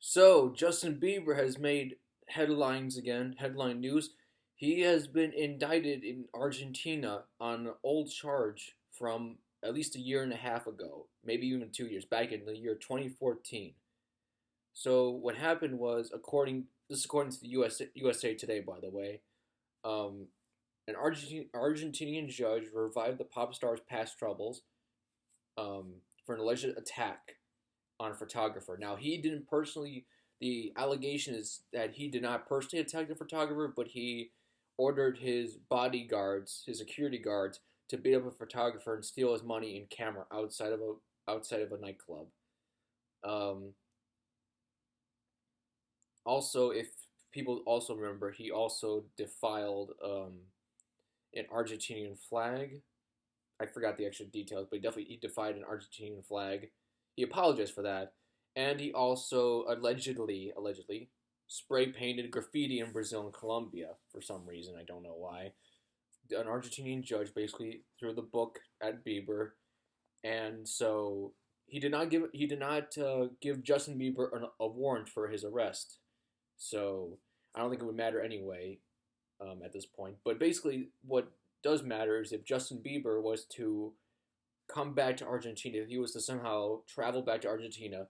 So, Justin Bieber has made headlines again, headline news. He has been indicted in Argentina on an old charge from at least a year and a half ago, maybe even 2 years, back in the year 2014. So, what happened was, according to the USA Today, by the way, um, an Argentinian judge revived the pop star's past troubles for an alleged attack on a photographer. Now, he didn't personally. The allegation is that he did not personally attack the photographer, but he ordered his bodyguards, his security guards, to beat up a photographer and steal his money and camera outside of a nightclub. Um, Also, if people also remember, he also defiled an Argentinian flag. I forgot the actual details, but he defied an Argentinian flag. He apologized for that, and he also allegedly spray painted graffiti in Brazil and Colombia for some reason. I don't know why. An Argentinian judge basically threw the book at Bieber, and so he did not give Justin Bieber a warrant for his arrest. So I don't think it would matter anyway at this point. But basically, what does matter is if Justin Bieber was to come back to Argentina, if he was to somehow travel back to Argentina,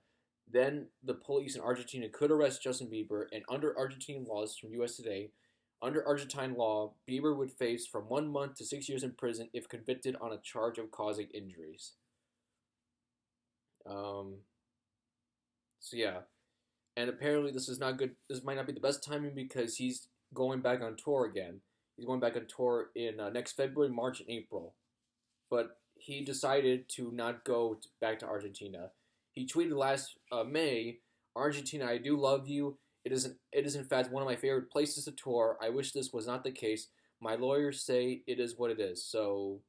then the police in Argentina could arrest Justin Bieber, and under Argentine laws from US Today, under Argentine law, Bieber would face from 1 month to 6 years in prison if convicted on a charge of causing injuries. Um, so yeah, and apparently this is not good. This might not be the best timing because he's going back on tour again. He's going back on tour in next February, March, and April. But he decided to not go back to Argentina. He tweeted last May, "Argentina, I do love you. It is in fact one of my favorite places to tour. I wish this was not the case. My lawyers say it is what it is." So,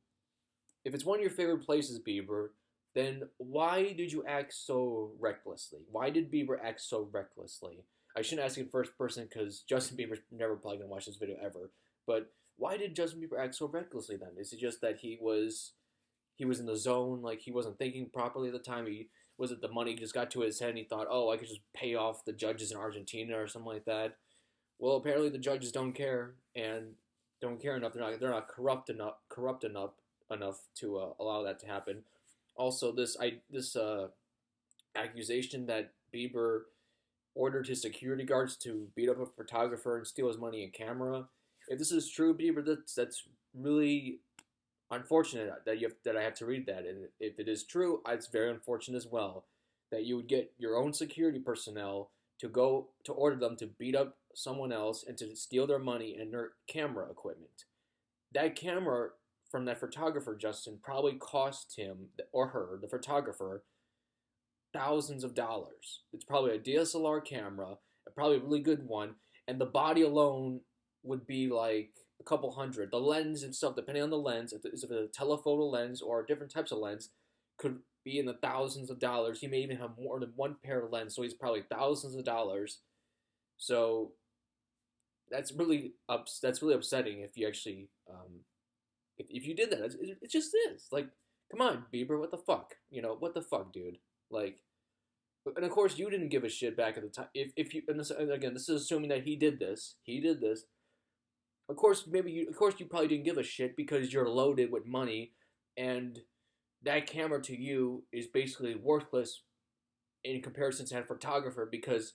if it's one of your favorite places, Bieber, then why did you act so recklessly? Why did Bieber act so recklessly? I shouldn't ask in first person because Justin Bieber's never probably gonna watch this video ever. But why did Justin Bieber act so recklessly then? Is it just that he was in the zone, like he wasn't thinking properly at the time? He was it the money just got to his head and he thought, oh, I could just pay off the judges in Argentina or something like that. Well, apparently the judges don't care and don't care enough. They're not corrupt enough to allow that to happen. Also, this accusation that Bieber ordered his security guards to beat up a photographer and steal his money and camera. If this is true, Bieber, that's really unfortunate that I have to read that. And if it is true, it's very unfortunate as well that you would get your own security personnel to go to order them to beat up someone else and to steal their money and their camera equipment. That camera from that photographer, Justin, probably cost him or her, the photographer, thousands of dollars. It's probably a DSLR camera, probably a really good one, and the body alone would be like a couple hundred. The lens itself, depending on the lens, if it's a telephoto lens or different types of lens, could be in the thousands of dollars. He may even have more than one pair of lens, so he's probably thousands of dollars. So that's really upsetting if you actually if you did that. It just is like, come on, Bieber, what the fuck? What the fuck, dude? Like, and of course you didn't give a shit back at the time. If you and again, this is assuming that he did this. He did this. Of course you probably didn't give a shit because you're loaded with money, and that camera to you is basically worthless in comparison to that photographer because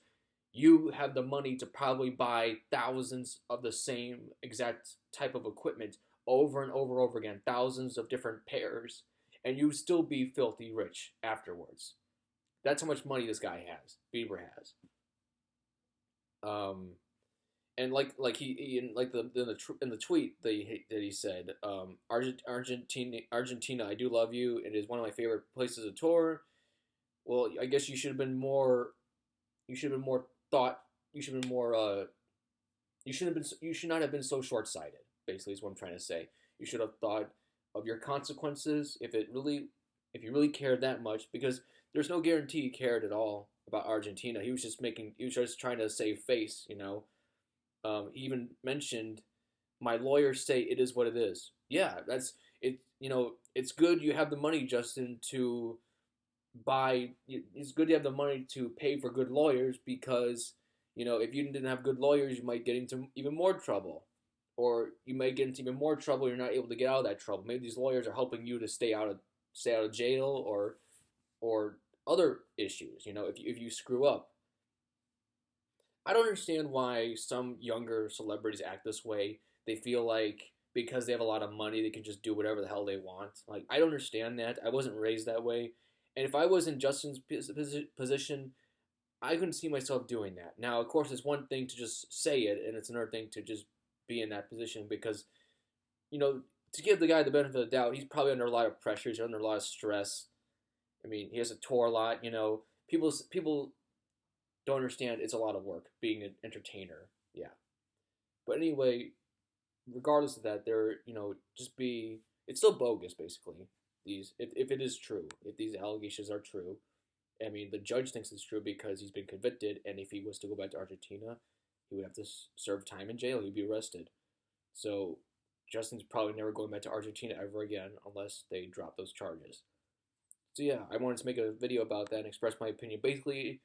you have the money to probably buy thousands of the same exact type of equipment over and over and over again, thousands of different pairs, and you still be filthy rich afterwards. That's how much money this guy has. Bieber has. Um, and like he in like the tweet that he said, Argentina, I do love you. It is one of my favorite places to tour. Well, I guess you should have been more. You should have been more thought. You should have been more. You should have been. You should not have been so short sighted. Basically, is what I'm trying to say. You should have thought of your consequences if you really cared that much, because there's no guarantee he cared at all about Argentina. He was just trying to save face. He even mentioned, my lawyers say it is what it is. Yeah, that's it. It's good you have the money, Justin, to it's good to have the money to pay for good lawyers because if you didn't have good lawyers, you might get into even more trouble, or you might get into even more trouble. You're not able to get out of that trouble. Maybe these lawyers are helping you to stay out of jail or other issues. If you screw up, I don't understand why some younger celebrities act this way. They feel like because they have a lot of money, they can just do whatever the hell they want. Like, I don't understand that. I wasn't raised that way. And if I was in Justin's position, I couldn't see myself doing that. Now, of course, it's one thing to just say it, and it's another thing to just be in that position because, to give the guy the benefit of the doubt, he's probably under a lot of pressure. He's under a lot of stress. I mean, he has to tour a lot. People don't understand it's a lot of work being an entertainer. Yeah. But anyway, regardless of that, just be it's still bogus basically. If it is true, if these allegations are true, I mean the judge thinks it's true because he's been convicted, and if he was to go back to Argentina, he would have to serve time in jail. He'd be arrested. So Justin's probably never going back to Argentina ever again unless they drop those charges. So yeah, I wanted to make a video about that and express my opinion. Basically,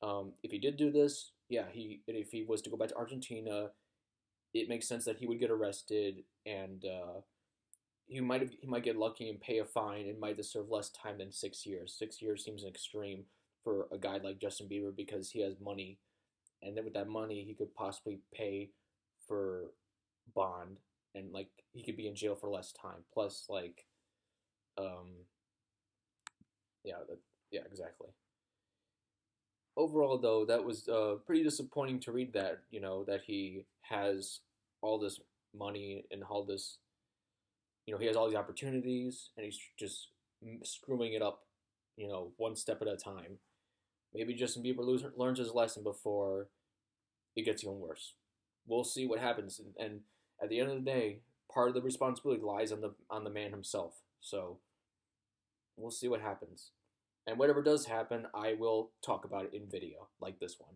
if he did do this, yeah, if he was to go back to Argentina, it makes sense that he would get arrested and he might get lucky and pay a fine and might have to serve less time than 6 years. 6 years seems an extreme for a guy like Justin Bieber because he has money, and then with that money he could possibly pay for bond, and like he could be in jail for less time. Plus, like, um, yeah, yeah, exactly. Overall, though, that was pretty disappointing to read that that he has all this money and all this he has all these opportunities and he's just screwing it up one step at a time. Maybe Justin Bieber learns his lesson before it gets even worse. We'll see what happens, and at the end of the day, part of the responsibility lies on the man himself. So we'll see what happens. And whatever does happen, I will talk about it in video, like this one.